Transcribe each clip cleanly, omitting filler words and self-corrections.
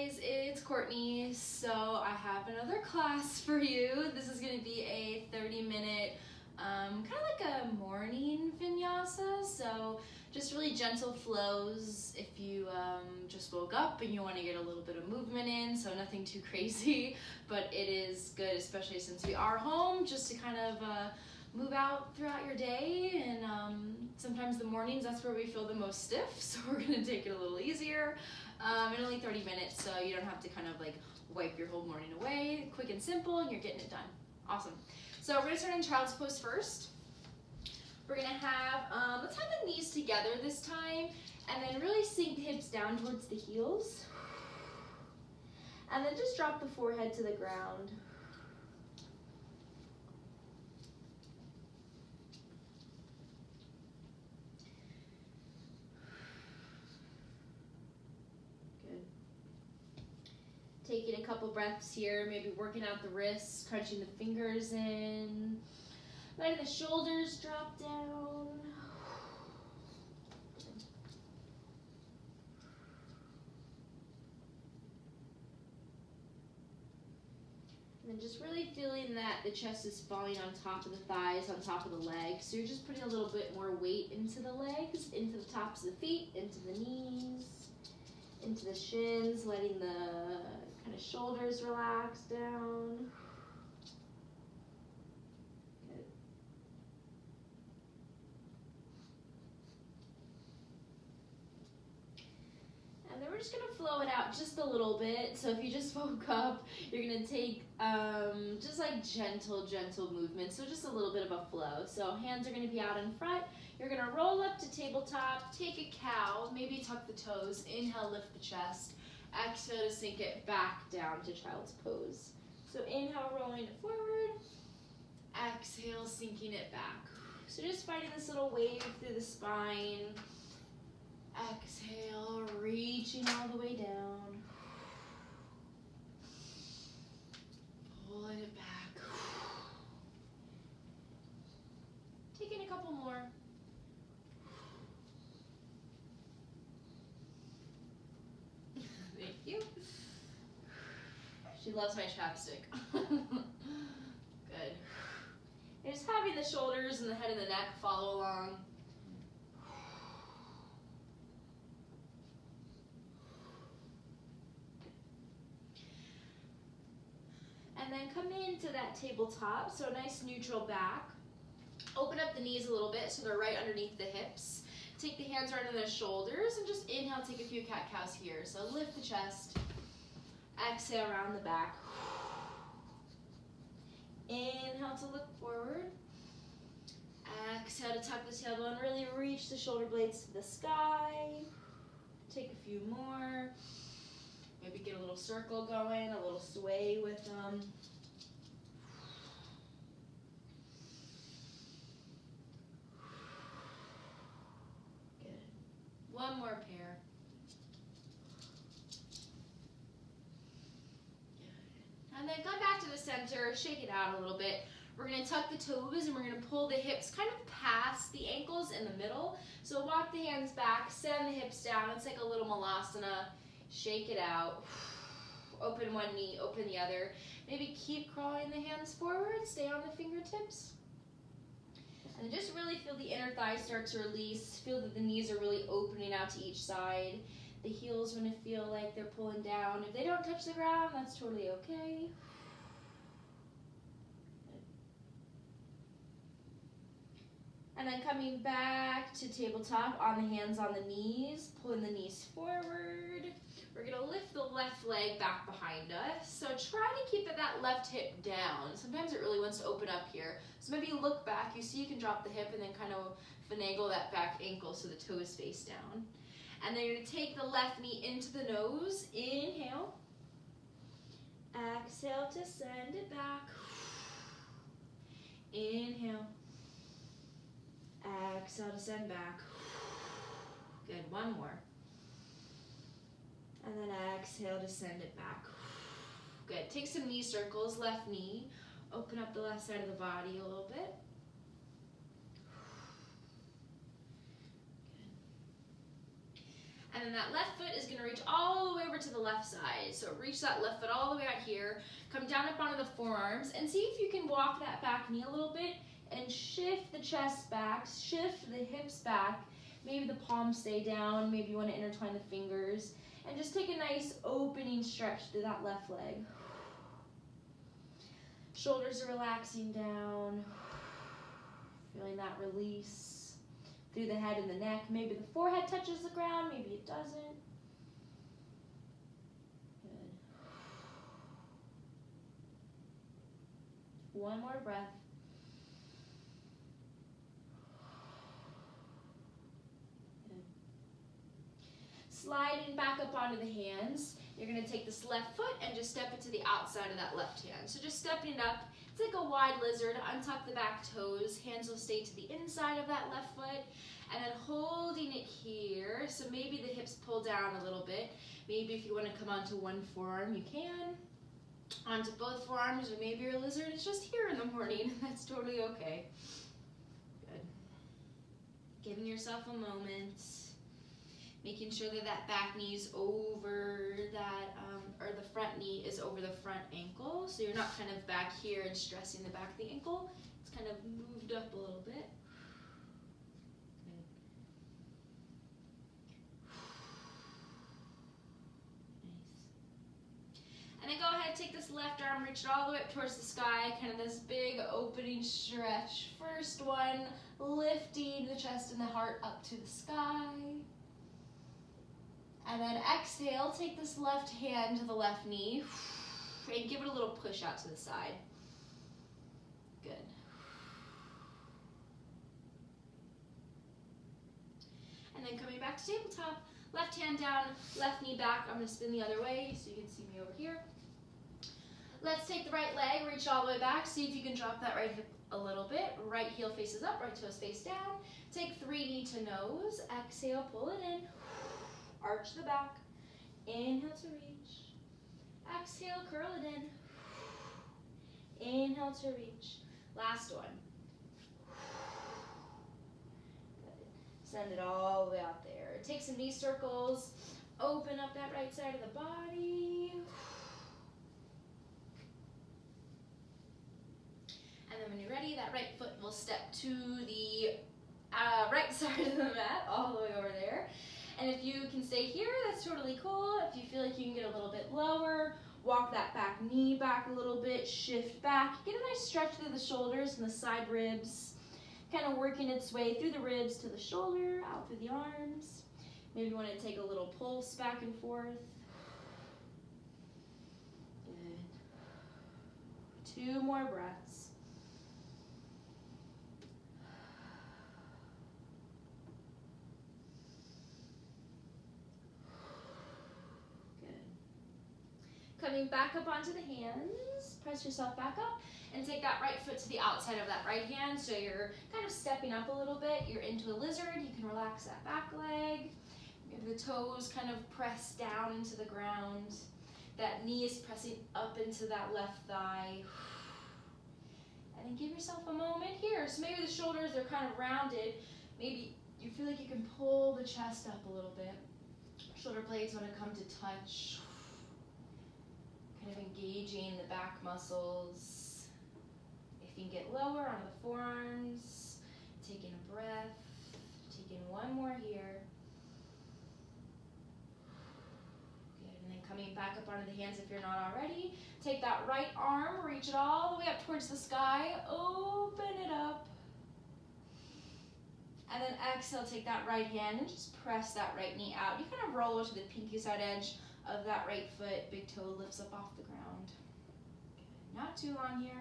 guys, it's Courtney. So I have another class for you. This is going to be a 30-minute, kind of like a morning vinyasa. So just really gentle flows if you just woke up and you want to get a little bit of movement in. So nothing too crazy, but it is good, especially since we are home, just to kind of move out throughout your day. And sometimes the mornings, that's where we feel the most stiff. So we're going to take it a little easier. In only 30 minutes, so you don't have to kind of like wipe your whole morning away. Quick and simple, and you're getting it done. Awesome. So we're gonna start in child's pose first. We're gonna have, let's have the knees together this time, and then really sink the hips down towards the heels. And then just drop the forehead to the ground. Taking a couple breaths here, maybe working out the wrists, crunching the fingers in, letting the shoulders drop down. And then just really feeling that the chest is falling on top of the thighs, on top of the legs. So you're just putting a little bit more weight into the legs, into the tops of the feet, into the knees, into the shins, letting the kind of shoulders relax down. Good. And then we're just gonna flow it out just a little bit. So if you just woke up, you're gonna take just like gentle movements. So just a little bit of a flow. So hands are gonna be out in front. You're gonna roll up to tabletop, take a cow, maybe tuck the toes, inhale, lift the chest. Exhale to sink it back down to child's pose. So inhale, rolling it forward. Exhale, sinking it back. So just finding this little wave through the spine. Exhale, reaching all the way down. Pulling it back. Taking a couple more. Thank you. She loves my chapstick. Good. And just having the shoulders and the head and the neck follow along. And then come into that tabletop, so a nice neutral back. Open up the knees a little bit so they're right underneath the hips. Take the hands right under the shoulders and just inhale, take a few cat-cows here. So lift the chest, exhale, round the back. Inhale to look forward. Exhale to tuck the tailbone, really reach the shoulder blades to the sky. Take a few more. Maybe get a little circle going, a little sway with them. One more pair. And then come back to the center, shake it out a little bit. We're gonna tuck the toes and we're gonna pull the hips kind of past the ankles in the middle. So walk the hands back, send the hips down. It's like a little malasana. Shake it out. Open one knee, open the other. Maybe keep crawling the hands forward, stay on the fingertips. And just really feel the inner thighs start to release. Feel that the knees are really opening out to each side. The heels are going to feel like they're pulling down. If they don't touch the ground, that's totally okay. And then coming back to tabletop on the hands on the knees, pulling the knees forward. We're going to lift the left leg back behind us. So try to keep that left hip down. Sometimes it really wants to open up here. So maybe look back. You see you can drop the hip and then kind of finagle that back ankle so the toes face down. And then you're going to take the left knee into the nose. Inhale. Exhale to send it back. Inhale. Exhale to send back. Good. One more. And then exhale to send it back. Good. Take some knee circles, left knee. Open up the left side of the body a little bit. Good. And then that left foot is going to reach all the way over to the left left side. So reach that left foot all the way out here. Come down up onto the forearms and see if you can walk that back knee a little bit and shift the chest back, shift the hips back. Maybe the palms stay down, maybe you want to intertwine the fingers. And just take a nice opening stretch through that left leg. Shoulders are relaxing down. Feeling that release through the head and the neck. Maybe the forehead touches the ground, maybe it doesn't. Good. One more breath. Sliding back up onto the hands, you're going to take this left foot and just step it to the outside of that left hand. So just stepping it up, it's like a wide lizard, untuck the back toes, hands will stay to the inside of that left foot, and then holding it here, so maybe the hips pull down a little bit. Maybe if you want to come onto one forearm, you can. Onto both forearms, or maybe your lizard is just here in the morning. That's totally okay. Good. Giving yourself a moment. Making sure that that back knee is over that, or the front knee is over the front ankle. So you're not kind of back here and stressing the back of the ankle. It's kind of moved up a little bit. Good. Nice. And then go ahead, take this left arm, reach it all the way up towards the sky, kind of this big opening stretch. First one, lifting the chest and the heart up to the sky. And then exhale, take this left hand to the left knee and give it a little push out to the side. Good. And then coming back to tabletop, left hand down, left knee back. I'm going to spin the other way so you can see me over here. Let's take the right leg, reach all the way back. See if you can drop that right hip a little bit. Right heel faces up, right toes face down. Take 3 knee to nose. Exhale, pull it in. Arch the back. Inhale to reach. Exhale, curl it in. Inhale to reach. Last one. Good. Send it all the way out there. Take some knee circles. Open up that right side of the body. And then when you're ready, that right foot will step to the right side of the mat, all the way over there. And if you can stay here, that's totally cool. If you feel like you can get a little bit lower, walk that back knee back a little bit, shift back. Get a nice stretch through the shoulders and the side ribs, kind of working its way through the ribs to the shoulder, out through the arms. Maybe you want to take a little pulse back and forth. Good. 2 more breaths. Coming back up onto the hands, press yourself back up and take that right foot to the outside of that right hand. So you're kind of stepping up a little bit. You're into a lizard. You can relax that back leg. Maybe the toes kind of press down into the ground. That knee is pressing up into that left thigh. And then give yourself a moment here. So maybe the shoulders are kind of rounded. Maybe you feel like you can pull the chest up a little bit. Shoulder blades want to come to touch. Kind of engaging the back muscles. If you can get lower onto the forearms, taking a breath, taking one more here. Good, and then coming back up onto the hands if you're not already. Take that right arm, reach it all the way up towards the sky, open it up. And then exhale, take that right hand and just press that right knee out. You kind of roll to the pinky side edge of that right foot, big toe lifts up off the ground. Good. Not too long here.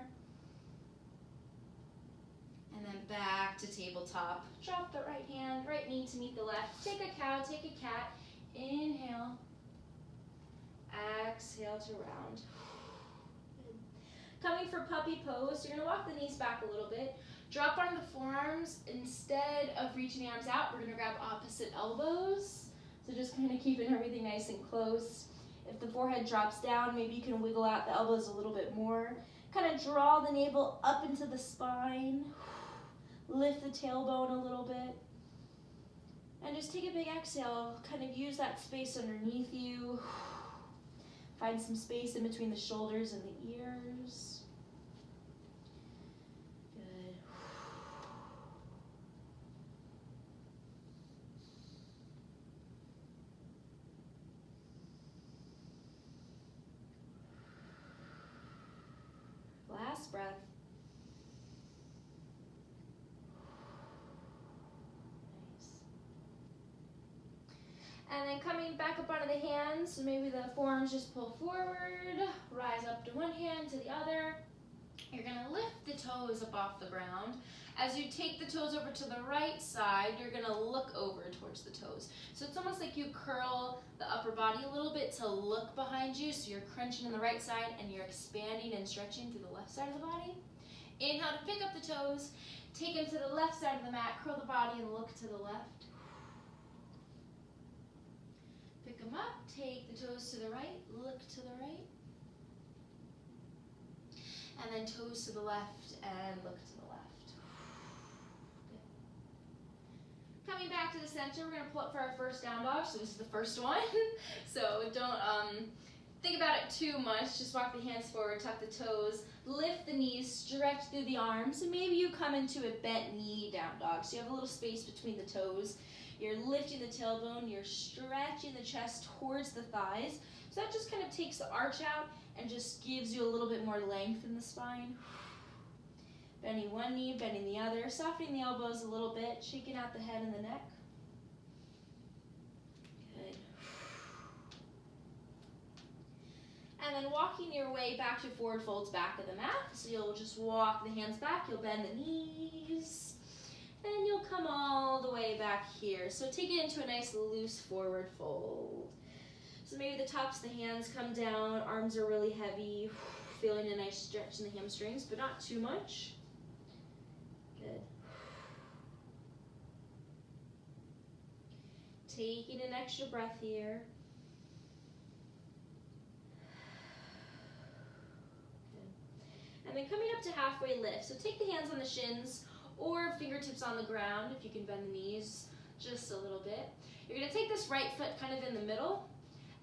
And then back to tabletop. Drop the right hand, right knee to meet the left. Take a cow, take a cat. Inhale. Exhale to round. Good. Coming for puppy pose, you're gonna walk the knees back a little bit. Drop onto the forearms. Instead of reaching the arms out, we're gonna grab opposite elbows. So just kind of keeping everything nice and close. If the forehead drops down, maybe you can wiggle out the elbows a little bit more. Kind of draw the navel up into the spine. Lift the tailbone a little bit. And just take a big exhale. Kind of use that space underneath you. Find some space in between the shoulders and the ears. Good. Last breath. And then coming back up onto the hands, so maybe the forearms just pull forward, rise up to one hand to the other. You're gonna lift the toes up off the ground. As you take the toes over to the right side, you're gonna look over towards the toes. So it's almost like you curl the upper body a little bit to look behind you, so you're crunching on the right side and you're expanding and stretching through the left side of the body. Inhale to pick up the toes, take them to the left side of the mat, curl the body and look to the left. Pick them up, take the toes to the right, look to the right. And then toes to the left and look to the left. Good. Coming back to the center, we're gonna pull up for our first down dog. So this is the first one. So don't think about it too much. Just walk the hands forward, tuck the toes, lift the knees, stretch through the arms. And maybe you come into a bent knee down dog. So you have a little space between the toes. You're lifting the tailbone, you're stretching the chest towards the thighs. So that just kind of takes the arch out and just gives you a little bit more length in the spine. Bending one knee, bending the other, softening the elbows a little bit, shaking out the head and the neck. Good. And then walking your way back to forward folds back of the mat. So you'll just walk the hands back, you'll bend the knees. Then you'll come all the way back here. So take it into a nice loose forward fold. So maybe the tops of the hands come down, arms are really heavy, feeling a nice stretch in the hamstrings, but not too much. Good. Taking an extra breath here. Good. And then coming up to halfway lift. So take the hands on the shins, or fingertips on the ground if you can bend the knees just a little bit. You're gonna take this right foot kind of in the middle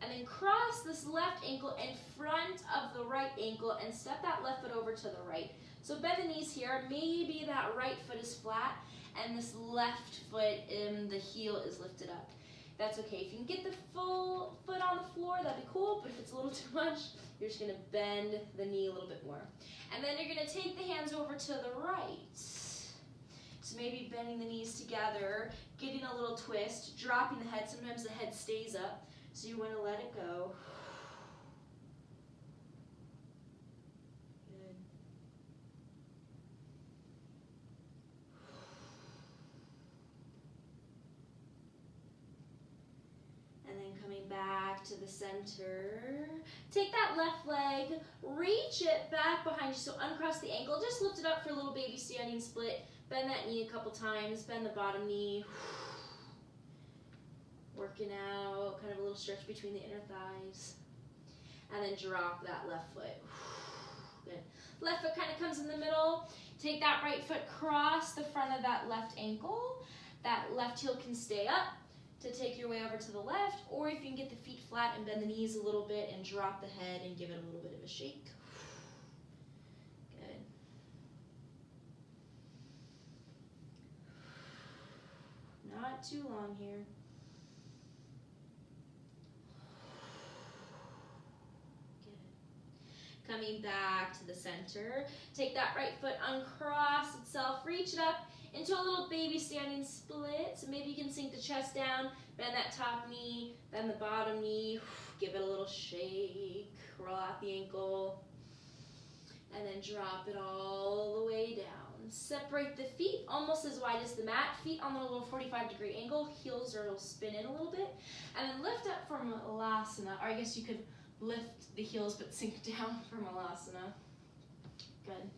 and then cross this left ankle in front of the right ankle and step that left foot over to the right. So bend the knees here, maybe that right foot is flat and this left foot in the heel is lifted up. That's okay. If you can get the full foot on the floor, that'd be cool, but if it's a little too much, you're just gonna bend the knee a little bit more. And then you're gonna take the hands over to the right. So maybe bending the knees together, getting a little twist, dropping the head. Sometimes the head stays up, so you want to let it go. Good. And then coming back to the center. Take that left leg, reach it back behind you. So uncross the ankle, just lift it up for a little baby standing split. Bend that knee a couple times, bend the bottom knee. Working out, kind of a little stretch between the inner thighs. And then drop that left foot. Good. Left foot kind of comes in the middle. Take that right foot, cross the front of that left ankle. That left heel can stay up to take your way over to the left, or if you can get the feet flat and bend the knees a little bit and drop the head and give it a little bit of a shake. Good. Not too long here. Good. Coming back to the center. Take that right foot, uncross itself, reach it up into a little baby standing split. So maybe you can sink the chest down, bend that top knee, bend the bottom knee, give it a little shake, roll out the ankle, and then drop it all the way down. Separate the feet almost as wide as the mat, feet on a little 45-degree angle, heels will spin in a little bit, and then lift up for Malasana, or I guess you could lift the heels but sink down for Malasana. Good.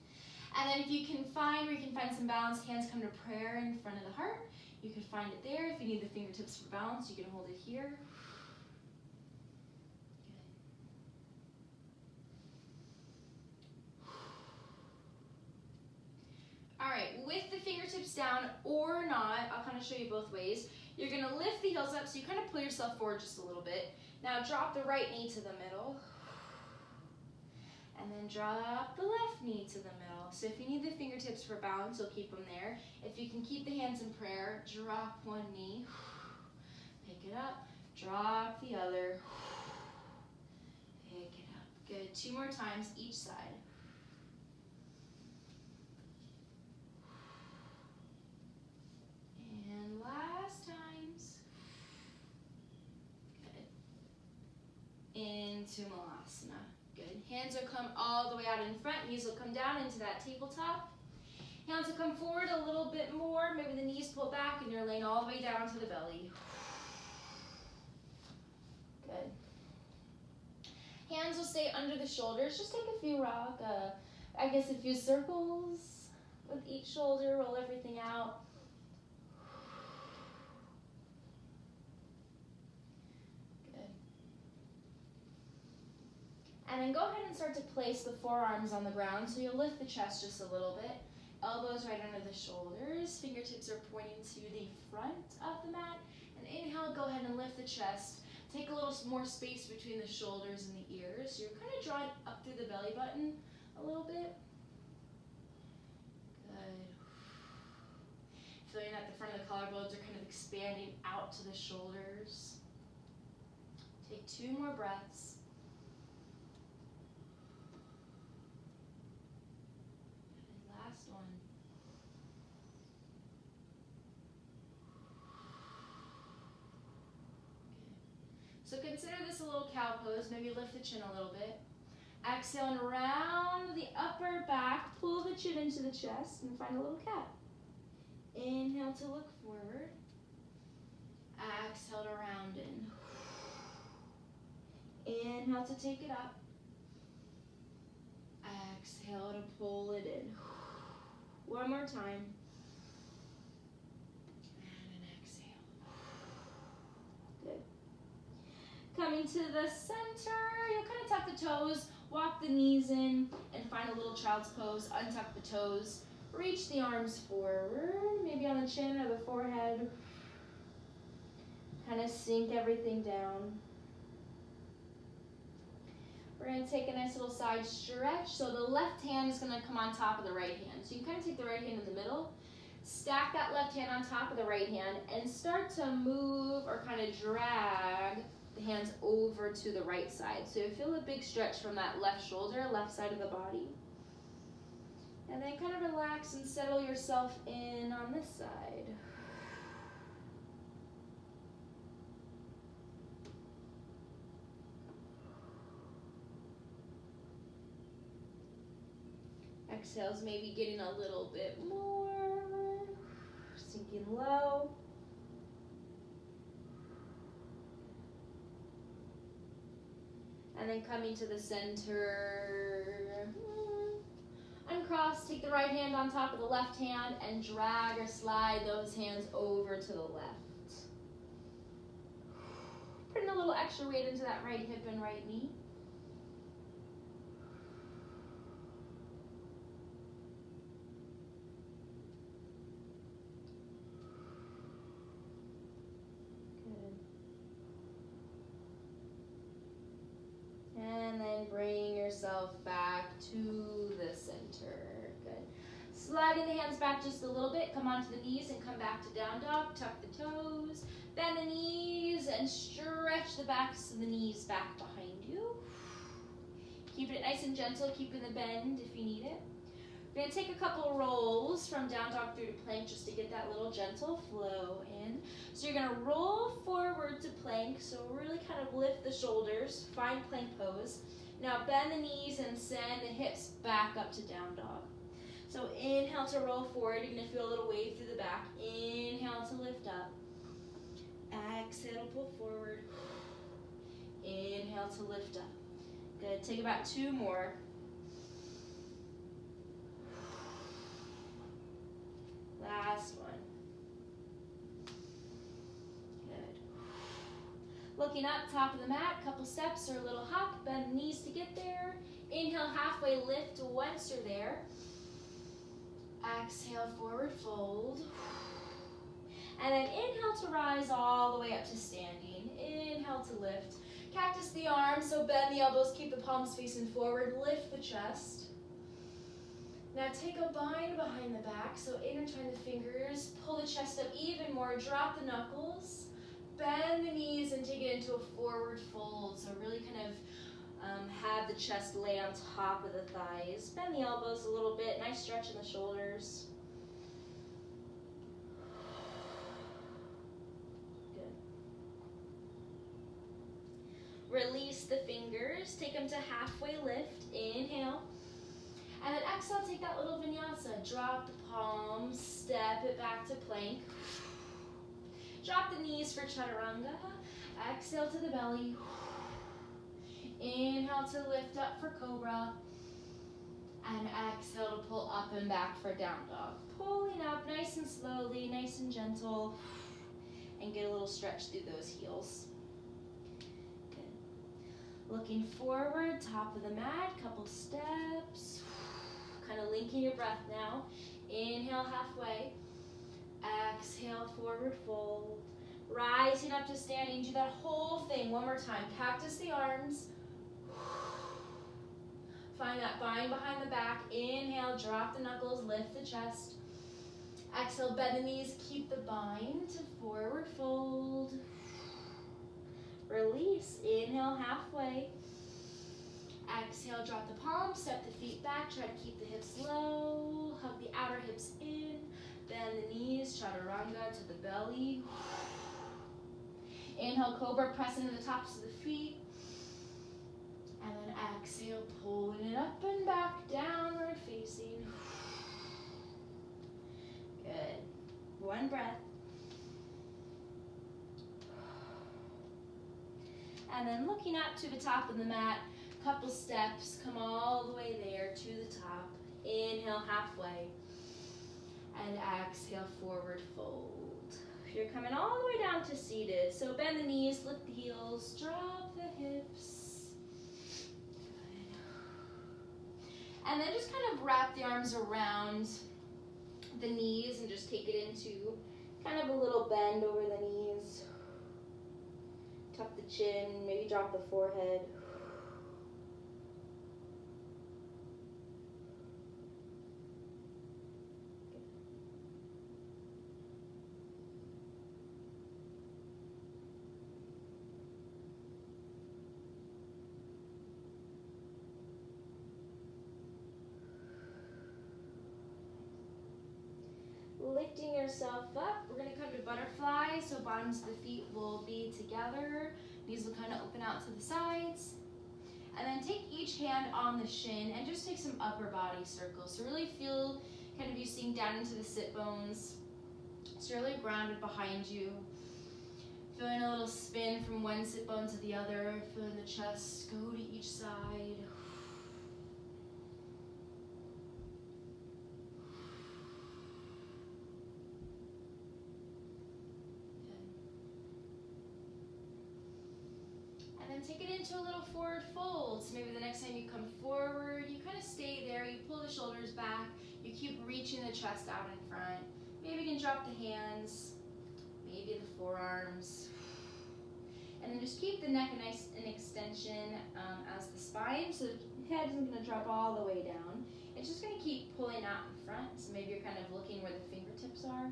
And then if you can find where you can find some balance, hands come to prayer in front of the heart. You can find it there. If you need the fingertips for balance, you can hold it here. All right, with the fingertips down or not, I'll kind of show you both ways. You're gonna lift the heels up so you kind of pull yourself forward just a little bit. Now drop the right knee to the middle. And then drop the left knee to the middle. So if you need the fingertips for balance, you'll keep them there. If you can keep the hands in prayer, drop one knee, pick it up, drop the other, pick it up. Good, 2 more times each side. And last times. Good. Into Malasana. Good. Hands will come all the way out in front. Knees will come down into that tabletop. Hands will come forward a little bit more. Maybe the knees pull back and you're laying all the way down to the belly. Good. Hands will stay under the shoulders. Just take a few a few circles with each shoulder. Roll everything out. And then go ahead and start to place the forearms on the ground. So you'll lift the chest just a little bit. Elbows right under the shoulders. Fingertips are pointing to the front of the mat. And inhale, go ahead and lift the chest. Take a little more space between the shoulders and the ears. So you're kind of drawing up through the belly button a little bit. Good. Feeling that the front of the collarbones are kind of expanding out to the shoulders. Take 2 more breaths. So consider this a little cow pose. Maybe lift the chin a little bit. Exhale and round the upper back. Pull the chin into the chest and find a little cat. Inhale to look forward. Exhale to round in. Inhale to take it up. Exhale to pull it in. One more time. Coming to the center, you'll kind of tuck the toes, walk the knees in, and find a little child's pose. Untuck the toes, reach the arms forward, maybe on the chin or the forehead. Kind of sink everything down. We're going to take a nice little side stretch. So the left hand is going to come on top of the right hand. So you can kind of take the right hand in the middle, stack that left hand on top of the right hand, and start to move or kind of drag the hands over to the right side. So you feel a big stretch from that left shoulder, left side of the body. And then kind of relax and settle yourself in on this side. Exhales maybe getting a little bit more, sinking low. And then coming to the center, uncross, take the right hand on top of the left hand and drag or slide those hands over to the left. Putting a little extra weight into that right hip and right knee. And then bring yourself back to the center. Good. Sliding the hands back just a little bit. Come onto the knees and come back to down dog. Tuck the toes. Bend the knees and stretch the backs of the knees back behind you. Keeping it nice and gentle. Keeping the bend if you need it. We're going to take a couple rolls from down dog through to plank just to get that little gentle flow in. So you're going to roll forward to plank. So really kind of lift the shoulders. Find plank pose. Now bend the knees and send the hips back up to down dog. So inhale to roll forward. You're going to feel a little wave through the back. Inhale to lift up. Exhale to pull forward. Inhale to lift up. Good. Take about 2 more. Last one. Good. Looking up, top of the mat, couple steps or a little hop. Bend the knees to get there. Inhale, halfway lift once you're there. Exhale, forward fold. And then inhale to rise all the way up to standing. Inhale to lift. Cactus the arms, so bend the elbows, keep the palms facing forward, lift the chest. Now take a bind behind the back, so intertwine the fingers, pull the chest up even more, drop the knuckles, bend the knees and take it into a forward fold. So really kind of have the chest lay on top of the thighs. Bend the elbows a little bit, nice stretch in the shoulders. Release the fingers, take them to halfway lift, inhale. And then exhale, take that little vinyasa. Drop the palms, step it back to plank. Drop the knees for chaturanga. Exhale to the belly. Inhale to lift up for cobra. And exhale to pull up and back for down dog. Pulling up nice and slowly, nice and gentle. And get a little stretch through those heels. Looking forward, top of the mat, couple steps. Kind of linking your breath now. Inhale halfway. Exhale, forward fold. Rising up to standing. Do that whole thing one more time. Cactus the arms. Find that bind behind the back. Inhale, drop the knuckles, lift the chest. Exhale, bend the knees, keep the bind to forward fold. Release, inhale halfway. Exhale, drop the palms, step the feet back, try to keep the hips low, hug the outer hips in, bend the knees, chaturanga to the belly. Inhale, cobra, press into the tops of the feet. And then exhale, pulling it up and back, downward facing. Good. One breath. And then looking up to the top of the mat, couple steps, come all the way there to the top. Inhale halfway. And exhale, forward fold. You're coming all the way down to seated. So bend the knees, lift the heels, drop the hips. Good. And then just kind of wrap the arms around the knees and just take it into kind of a little bend over the knees. Tuck the chin, maybe drop the forehead. Lifting yourself up, we're going to come to butterfly, so bottoms of the feet will be together, knees will kind of open out to the sides, and then take each hand on the shin and just take some upper body circles. So really feel kind of you sink down into the sit bones, so really grounded behind you, feeling a little spin from one sit bone to the other, feeling the chest go to each side. Take it into a little forward fold. So maybe the next time you come forward, you kind of stay there, you pull the shoulders back, you keep reaching the chest out in front. Maybe you can drop the hands, maybe the forearms. And then just keep the neck nice in extension as the spine, so the head isn't going to drop all the way down. It's just going to keep pulling out in front, so maybe you're kind of looking where the fingertips are.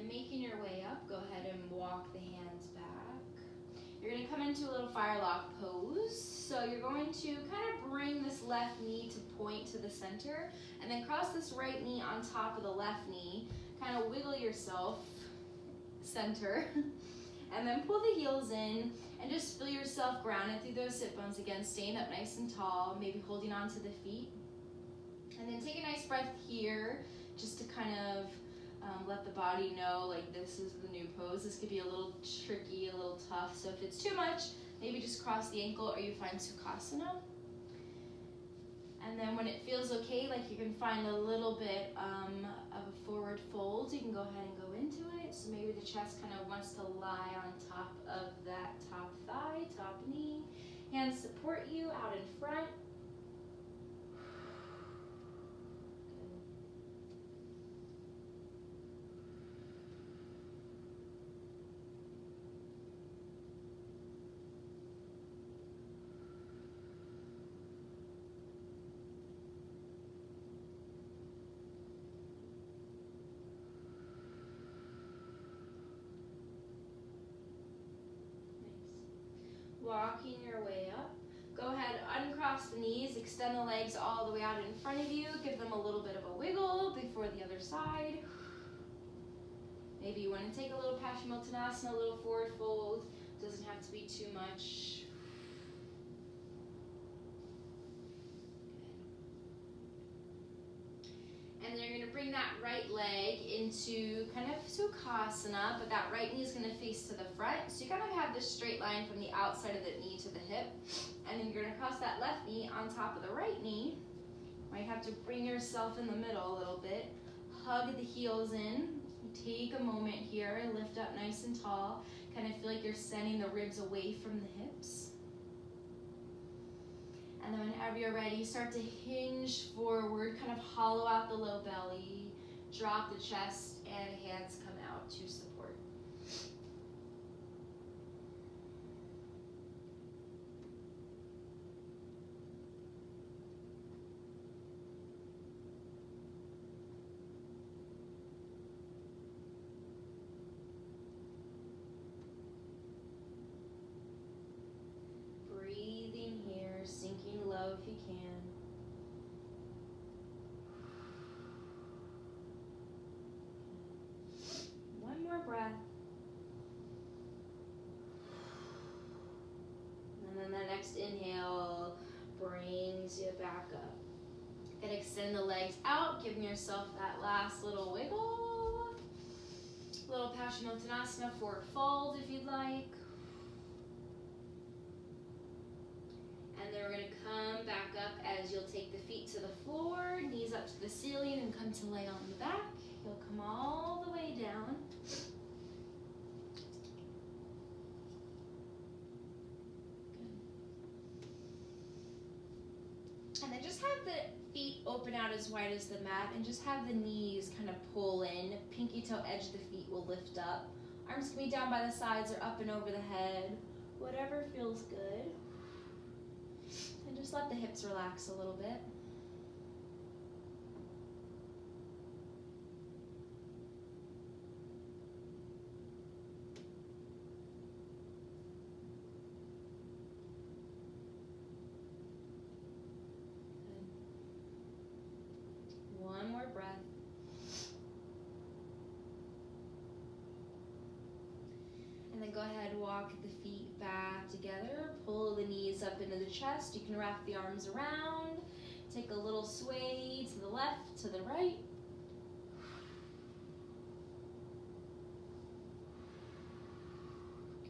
Making your way up, go ahead and walk the hands back. You're going to come into a little firelock pose. So you're going to kind of bring this left knee to point to the center, and then cross this right knee on top of the left knee. Kind of wiggle yourself center, and then pull the heels in, and just feel yourself grounded through those sit bones again, staying up nice and tall, maybe holding on to the feet. And then take a nice breath here, just to kind of let the body know, like, this is the new pose. This could be a little tricky, a little tough, so if it's too much, maybe just cross the ankle or you find Sukhasana. And then when it feels okay, like you can find a little bit of a forward fold, you can go ahead and go into it. So maybe the chest kind of wants to lie on top of that top thigh, top knee. Hands support you out in front. Walking your way up. Go ahead, uncross the knees, extend the legs all the way out in front of you. Give them a little bit of a wiggle before the other side. Maybe you want to take a little Paschimottanasana, a little forward fold. Doesn't have to be too much. And then you're going to bring that right leg into kind of Sukhasana, but that right knee is going to face to the front. So you kind of have this straight line from the outside of the knee to the hip. And then you're going to cross that left knee on top of the right knee. Might have to bring yourself in the middle a little bit. Hug the heels in. Take a moment here, lift up nice and tall. Kind of feel like you're sending the ribs away from the hips. And then whenever you're ready, start to hinge forward, kind of hollow out the low belly, drop the chest, and hands come out to support. Breathing here, sinking low if you can. One more breath. And then the next inhale brings you back up. And extend the legs out, giving yourself that last little wiggle. Little Paschimottanasana, forward fold if you'd like. And then we're going to come back up as you'll take the feet to the floor, knees up to the ceiling, and come to lay on the back. You'll come all the way down. Good. And then just have the feet open out as wide as the mat, and just have the knees kind of pull in. Pinky toe edge of the feet will lift up. Arms can be down by the sides or up and over the head. Whatever feels good. And just let the hips relax a little bit. Good. One more breath. And then go ahead and walk the feet back together. Pull the knees up into the chest. You can wrap the arms around. Take a little sway to the left, to the right.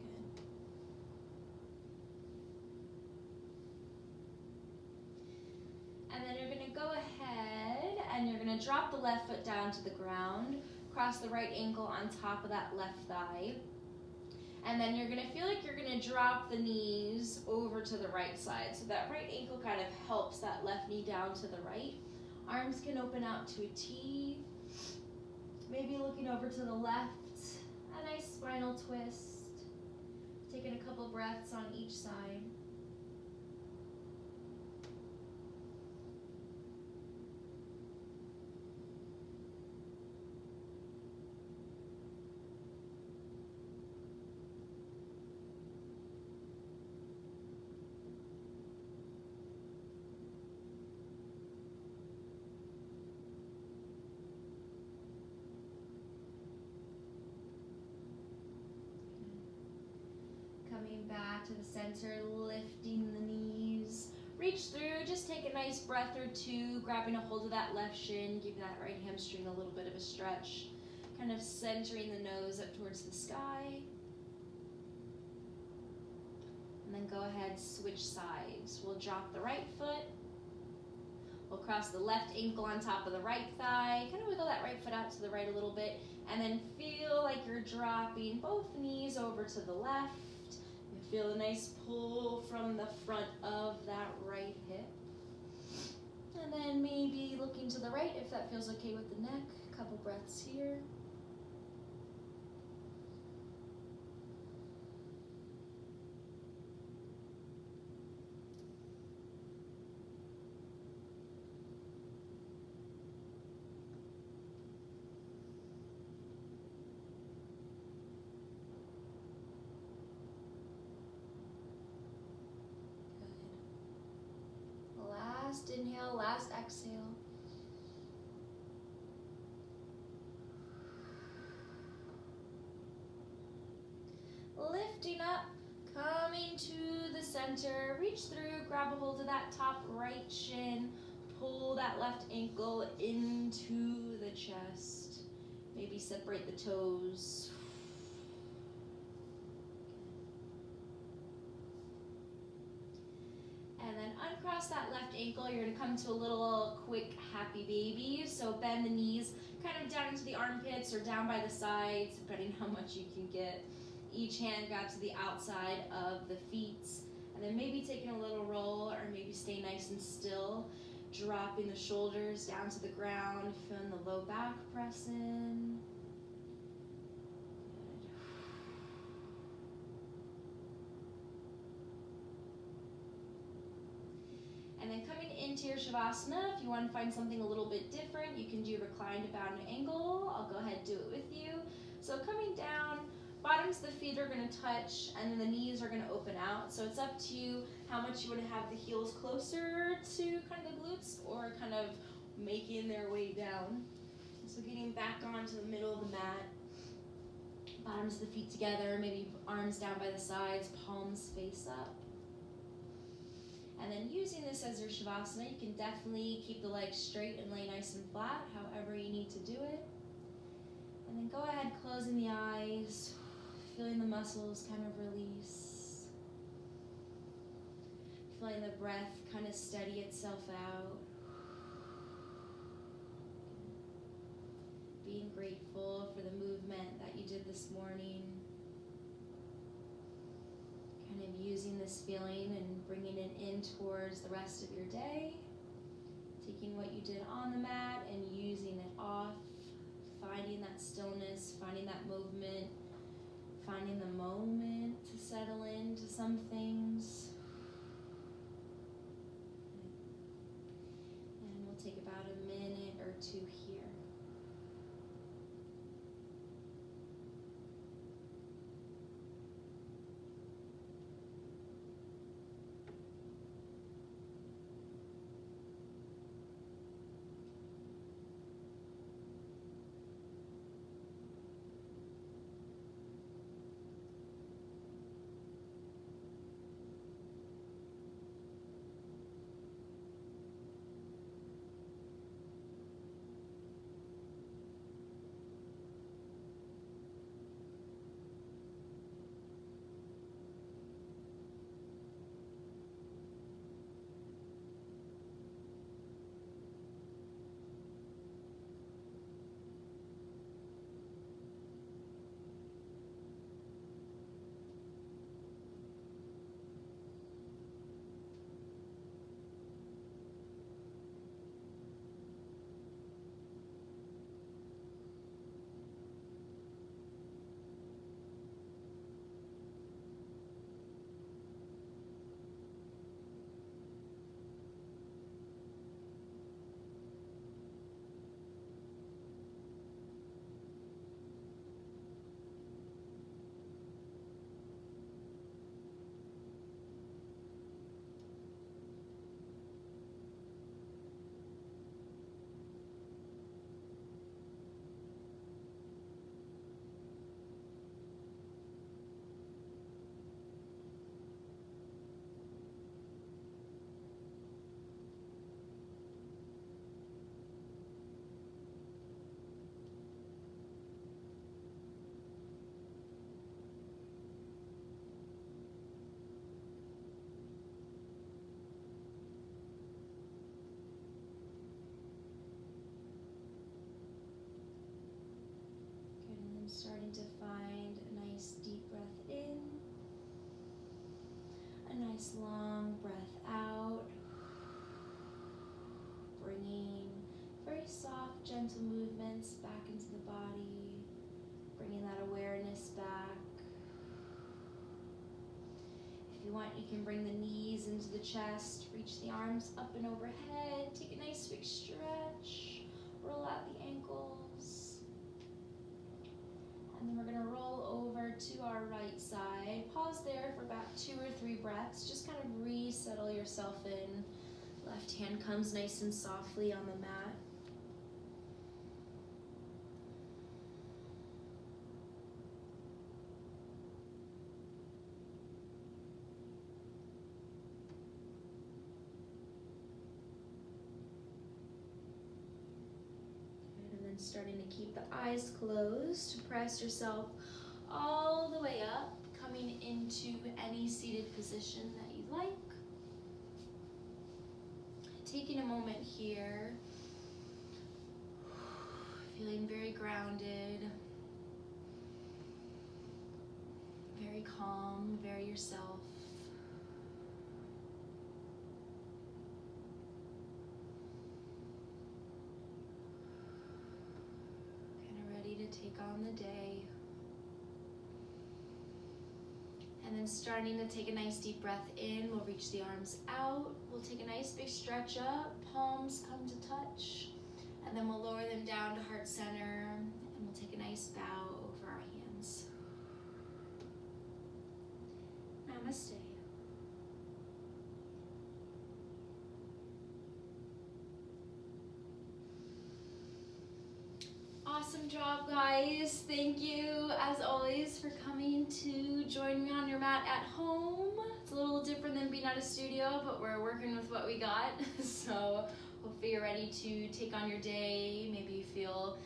Good. And then you're going to go ahead and you're going to drop the left foot down to the ground. Cross the right ankle on top of that left thigh. And then you're going to feel like you're going to drop the knees over to the right side. So that right ankle kind of helps that left knee down to the right. Arms can open out to a T. Maybe looking over to the left. A nice spinal twist. Taking a couple breaths on each side. Coming back to the center, lifting the knees. Reach through, just take a nice breath or two, grabbing a hold of that left shin, give that right hamstring a little bit of a stretch. Kind of centering the nose up towards the sky. And then go ahead, switch sides. We'll drop the right foot, We'll cross the left ankle on top of the right thigh. Kind of wiggle that right foot out to the right a little bit. And then feel like you're dropping both knees over to the left. You feel a nice pull from the front of that right hip. And then maybe looking to the right if that feels okay with the neck. A couple breaths here. Good. Last inhale, last exhale. Lifting up, coming to the center, reach through, grab a hold of that top right shin, pull that left ankle into the chest. Maybe separate the toes. And then uncross that left ankle. You're gonna come to a little quick happy baby. So bend the knees kind of down into the armpits or down by the sides, depending how much you can get. Each hand grabs to the outside of the feet, and then maybe taking a little roll or maybe stay nice and still, dropping the shoulders down to the ground, feeling the low back press in. And then coming into your Shavasana, if you want to find something a little bit different, you can do reclined bound angle. I'll go ahead and do it with you. So coming down, bottoms of the feet are going to touch, and then the knees are going to open out. So it's up to you how much you want to have the heels closer to kind of the glutes or kind of making their way down. So getting back onto the middle of the mat, bottoms of the feet together, maybe arms down by the sides, palms face up. And then using this as your Shavasana, you can definitely keep the legs straight and lay nice and flat, however you need to do it. And then go ahead, closing the eyes, feeling the muscles kind of release. Feeling the breath kind of steady itself out. Being grateful for the movement that you did this morning. Kind of using this feeling and bringing it in towards the rest of your day. Taking what you did on the mat and using it off. Finding that stillness, finding that movement, finding the moment to settle into some things. And we'll take about a minute or two here. Nice long breath out. Bringing very soft, gentle movements back into the body. Bringing that awareness back. If you want, you can bring the knees into the chest, reach the arms up and overhead, take a nice big stretch, roll out the ankles. And then we're gonna roll over to our right side. Pause there for about 2 or 3 breaths. Just kind of resettle yourself in. Left hand comes nice and softly on the mat. Starting to keep the eyes closed. Press yourself all the way up, coming into any seated position that you like. Taking a moment here, feeling very grounded, very calm, very yourself. To take on the day. And then starting to take a nice deep breath in, we'll reach the arms out. We'll take a nice big stretch up, palms come to touch, and then we'll lower them down to heart center, and we'll take a nice bow over our hands. Namaste. Awesome job, guys. Thank you, as always, for coming to join me on your mat at home. It's a little different than being at a studio, but we're working with what we got. So hopefully you're ready to take on your day. Maybe you feel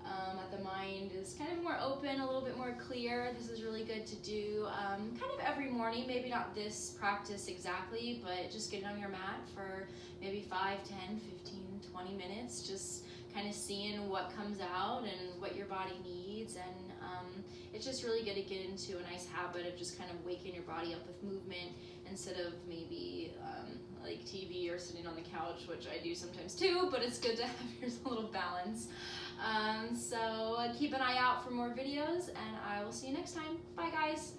that the mind is kind of more open, a little bit more clear. This is really good to do kind of every morning. Maybe not this practice exactly, but just get on your mat for maybe 5, 10, 15, 20 minutes. Just kind of seeing what comes out and what your body needs, and it's just really good to get into a nice habit of just kind of waking your body up with movement instead of maybe like TV or sitting on the couch, which I do sometimes too, but it's good to have your little balance. So keep an eye out for more videos, and I will see you next time. Bye, guys.